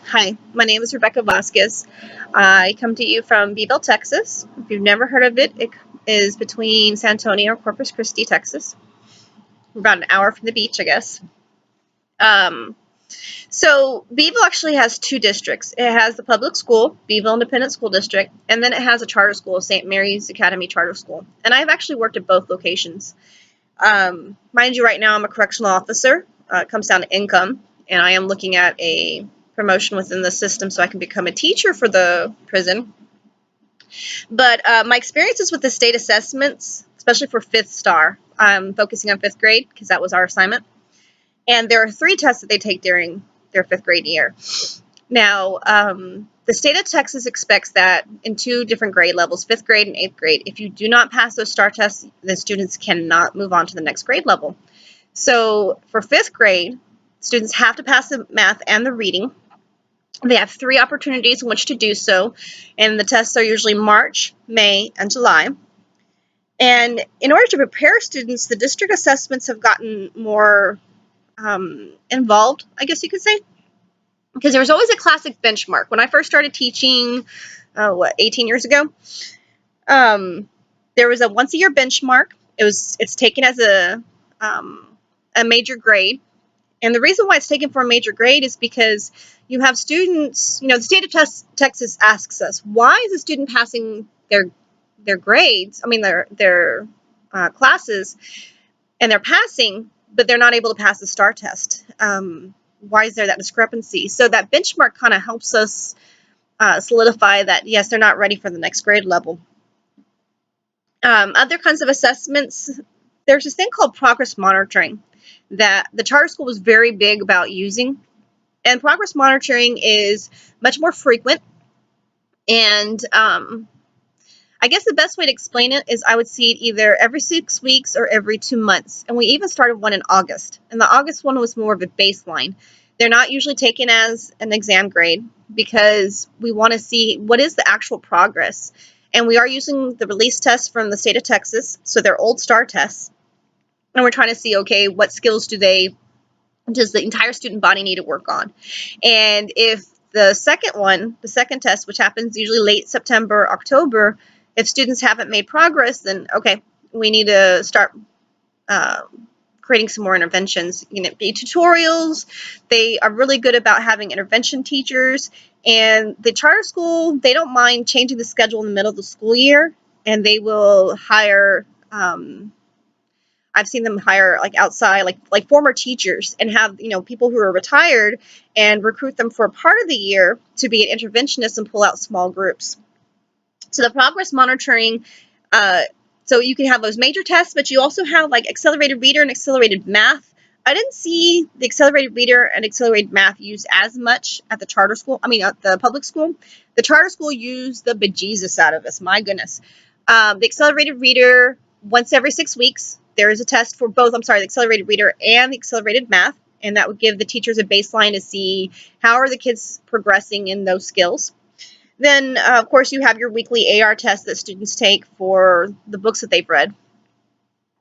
Hi, my name is Rebecca Vasquez. I come to you from Beeville, Texas. If you've never heard of it, it is between San Antonio and Corpus Christi, Texas. We're about an hour from the beach, I guess. Um, so Beeville actually has two districts. It has the public school, Beeville Independent School District, and then it has a charter school, St. Mary's Academy Charter School. And I've actually worked at both locations. Mind you, right now I'm a correctional officer. It comes down to income, and I am looking at a promotion within the system so I can become a teacher for the prison. But my experiences with the state assessments, especially for fifth star, I'm focusing on fifth grade because that was our assignment. And there are 3 tests that they take during their fifth grade year. Now, the state of Texas expects that in 2 different grade levels, 5th grade and 8th grade, if you do not pass those STAR tests, the students cannot move on to the next grade level. So for 5th grade, students have to pass the math and the reading. They have 3 opportunities in which to do so, and the tests are usually March, May, and July. And in order to prepare students, the district assessments have gotten more involved, I guess you could say, because there was always a classic benchmark. When I first started teaching, 18 years ago, there was a once-a-year benchmark. It's taken as a major grade. And the reason why it's taken for a major grade is because you have students, the state of Texas asks us, why is a student passing their grades, their classes, and they're passing, but they're not able to pass the STAR test? Why is there that discrepancy? So that benchmark kind of helps us solidify that, yes, they're not ready for the next grade level. Other kinds of assessments, there's this thing called progress monitoring that the charter school was very big about using. And progress monitoring is much more frequent. And I guess the best way to explain it is I would see it either every 6 weeks or every 2 months. And we even started one in August. And the August one was more of a baseline. They're not usually taken as an exam grade because we want to see what is the actual progress. And we are using the release tests from the state of Texas. So they're old STAR tests. And we're trying to see, okay, what skills does the entire student body need to work on? And if the second test, which happens usually late September, October, if students haven't made progress, then okay, we need to start creating some more interventions. Be tutorials. They are really good about having intervention teachers. And the charter school, they don't mind changing the schedule in the middle of the school year, and they will hire I've seen them hire outside, like former teachers, and have people who are retired and recruit them for a part of the year to be an interventionist and pull out small groups. So the progress monitoring, so you can have those major tests, but you also have accelerated reader and accelerated math. I didn't see the accelerated reader and accelerated math used as much at the charter school. At the public school. The charter school used the bejesus out of us. My goodness. The accelerated reader, once every 6 weeks. There is a test for both, the accelerated reader and the accelerated math, and that would give the teachers a baseline to see how are the kids progressing in those skills. Then, of course, you have your weekly AR test that students take for the books that they've read.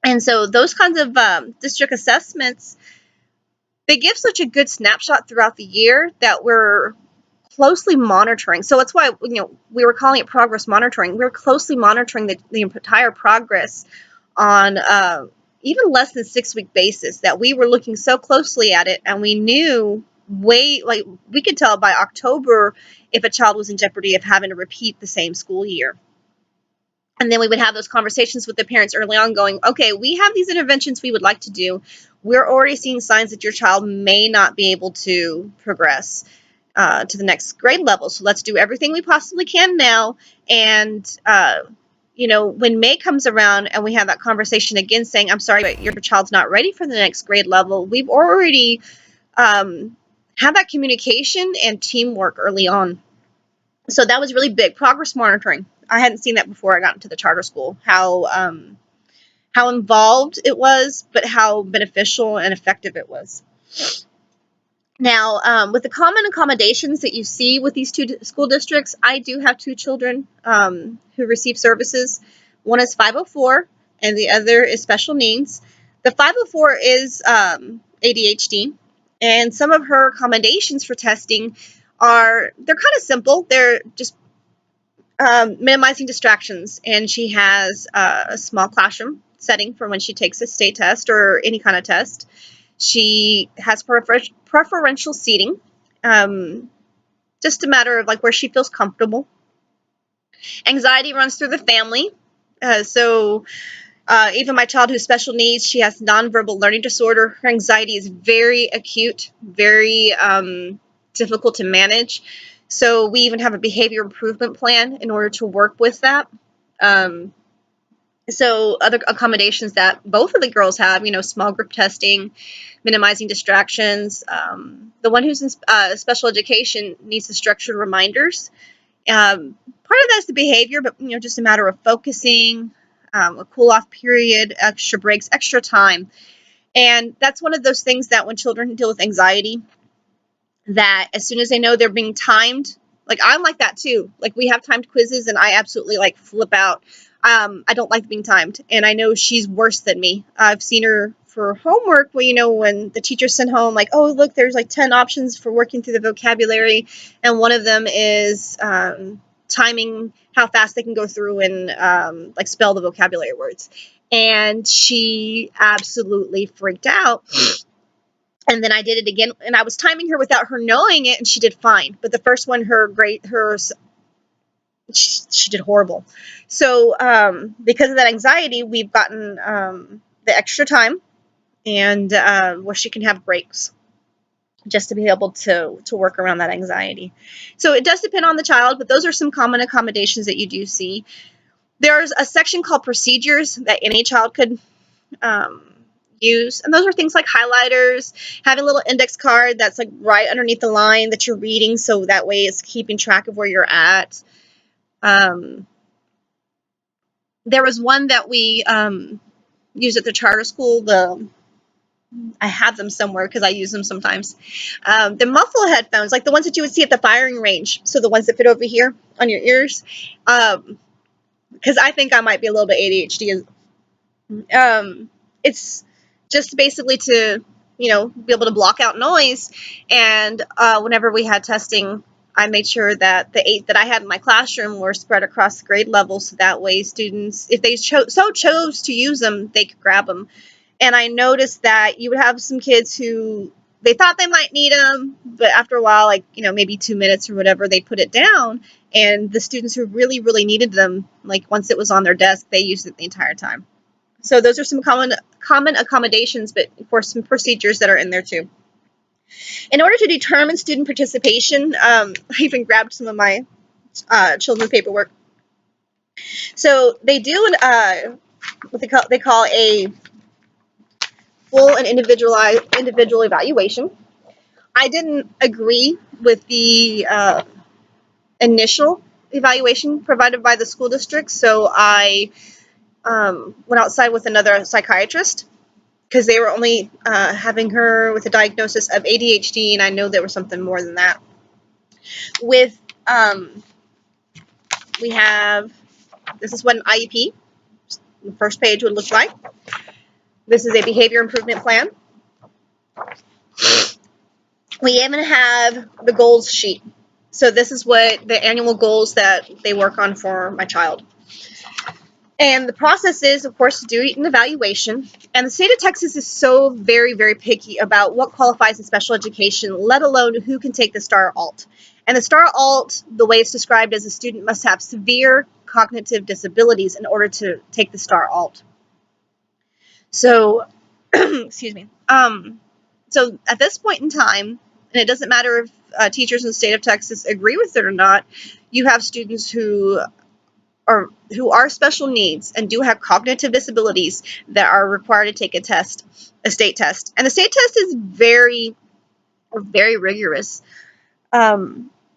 And so those kinds of district assessments, they give such a good snapshot throughout the year that we're closely monitoring. So that's why we were calling it progress monitoring. We're closely monitoring the entire progress on even less than 6-week basis, that we were looking so closely at it, and we knew we could tell by October if a child was in jeopardy of having to repeat the same school year. And then we would have those conversations with the parents early on going, okay, we have these interventions we would like to do. We're already seeing signs that your child may not be able to progress to the next grade level. So let's do everything we possibly can now. And when May comes around and we have that conversation again saying, I'm sorry, but your child's not ready for the next grade level, we've already had that communication and teamwork early on. So that was really big. Progress monitoring. I hadn't seen that before I got into the charter school, how involved it was, but how beneficial and effective it was. Now, with the common accommodations that you see with these 2 school districts, I do have 2 children who receive services. One is 504, and the other is special needs. The 504 is ADHD, and some of her accommodations for testing they're kind of simple. They're just minimizing distractions, and she has a small classroom setting for when she takes a state test or any kind of test. She has preferential seating, just a matter of like where she feels comfortable. Anxiety runs through the family, so even my child who's special needs, she has nonverbal learning disorder. Her anxiety is very acute, very difficult to manage. So we even have a behavior improvement plan in order to work with that. So other accommodations that both of the girls have, small group testing, minimizing distractions. The one who's in special education needs the structured reminders. Part of that's the behavior, but just a matter of focusing, a cool-off period, extra breaks, extra time. And that's one of those things that when children deal with anxiety, that as soon as they know they're being timed, like I'm like that too. Like we have timed quizzes and I absolutely like flip out. I don't like being timed, and I know she's worse than me. I've seen her for homework where, when the teacher sent home like, oh, look, there's like 10 options for working through the vocabulary, and one of them is timing how fast they can go through and like spell the vocabulary words. And she absolutely freaked out. And then I did it again, and I was timing her without her knowing it, and she did fine. But the first one, she did horrible. So because of that anxiety, we've gotten the extra time, and where she can have breaks just to be able to work around that anxiety. So it does depend on the child, but those are some common accommodations that you do see. There's a section called procedures that any child could use, and those are things like highlighters, having a little index card that's like right underneath the line that you're reading, so that way it's keeping track of where you're at. There was one that we used at the charter school. I have them somewhere because I use them sometimes. The muffle headphones, like the ones that you would see at the firing range, so the ones that fit over here on your ears, because I think I might be a little bit ADHD. It's just basically to, be able to block out noise. And whenever we had testing, I made sure that the 8 that I had in my classroom were spread across the grade level, so that way students, if they chose to use them, they could grab them. And I noticed that you would have some kids who they thought they might need them, but after a while, like, maybe 2 minutes or whatever, they put it down. And the students who really, really needed them, like once it was on their desk, they used it the entire time. So those are some common accommodations, but of course some procedures that are in there too. In order to determine student participation, I even grabbed some of my children's paperwork. So they do what they call a full and individual evaluation. I didn't agree with the initial evaluation provided by the school district, so I went outside with another psychiatrist, because they were only having her with a diagnosis of ADHD, and I know there was something more than that. With we have, this is what an IEP, the first page would look like. This is a behavior improvement plan. We even have the goals sheet. So this is what the annual goals that they work on for my child. And the process is, of course, to do an evaluation. And the state of Texas is so very, very picky about what qualifies in special education, let alone who can take the STAR Alt. And the STAR Alt, the way it's described, as a student must have severe cognitive disabilities in order to take the STAR Alt. So, excuse me. So at this point in time, and it doesn't matter if teachers in the state of Texas agree with it or not, you have students who are special needs and do have cognitive disabilities that are required to take a state test. And the state test is very, very rigorous.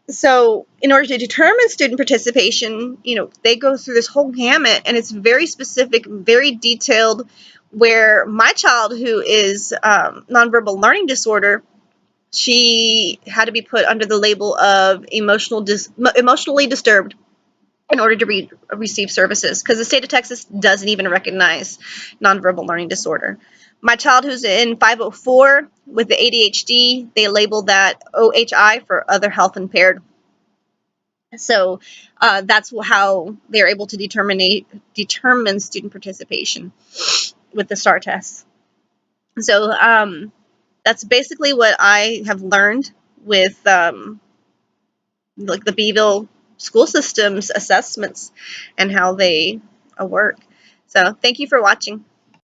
So in order to determine student participation, they go through this whole gamut, and it's very specific, very detailed, where my child, who is nonverbal learning disorder, she had to be put under the label of emotionally disturbed. in order to receive services, because the state of Texas doesn't even recognize nonverbal learning disorder. My child who's in 504 with the ADHD, they label that OHI for other health impaired. So that's how they're able to determine student participation with the STAR tests. So that's basically what I have learned with like the Beeville school systems assessments and how they work. So thank you for watching.